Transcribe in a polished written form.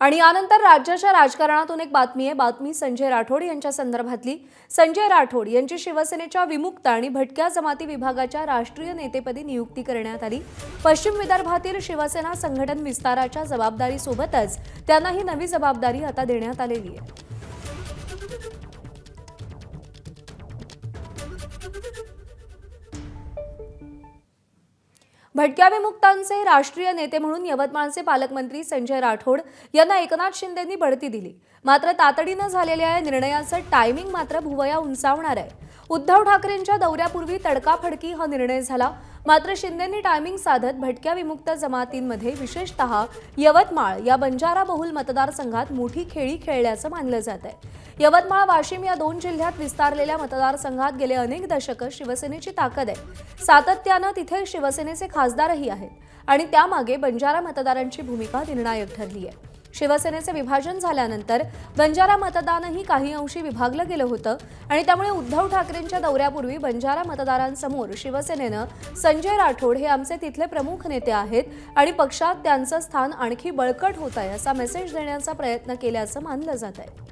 आणि यानंतर राज्याच्या राजकारणातून एक बातमी आहे। बातमी संजय राठोड यांच्या संदर्भातली। संजय राठोड यांची शिवसेनेच्या विमुक्त आणि भटक्या जमाती विभागाच्या राष्ट्रीय नेतेपदी नियुक्ती करण्यात आली। पश्चिम विदर्भातील शिवसेना संघटन विस्ताराच्या जबाबदारीसोबतच त्यांना ही नवी जबाबदारी आता देण्यात आलेली आहे। भटक्या विमुक्तांचे राष्ट्रीय नेते म्हणून यवतमाळचे पालकमंत्री संजय राठोड यांना एकनाथ शिंदेंनी बढती दिली। मात्र तातडीने झालेल्या या निर्णयाचं टायमिंग मात्र भुवया उंचावणार आहे। उद्धव ठाकरेंच्या दौऱ्यापूर्वी तडकाफडकी हा निर्णय झाला। मात्र शिंदेंनी टायमिंग साधत भटक्या विमुक्त जमातींमध्ये विशेषतः यवतमाळ या बंजारा बहुल मतदारसंघात मोठी खेळी खेळल्याचं मानलं जात आहे। यवतमाळ वाशिम या दोन जिल्ह्यात विस्तारलेल्या मतदारसंघात गेले अनेक दशकं शिवसेनेची ताकद आहे। सातत्याने तिथे शिवसेनेचे खासदारही आहेत आणि त्यामागे बंजारा मतदारांची भूमिका निर्णायक ठरली आहे। शिवसेनेचे विभाजन झाल्यानंतर बंजारा मतदानही काही अंशी विभागलं गेलं होतं आणि त्यामुळे उद्धव ठाकरेंच्या दौऱ्यापूर्वी बंजारा मतदारांसमोर शिवसेनेनं संजय राठोड हे आमचे तिथले प्रमुख नेते आहेत आणि पक्षात त्यांचं स्थान आणखी बळकट होत आहे असा मेसेज देण्याचा प्रयत्न केल्याचं मानलं जात आहे।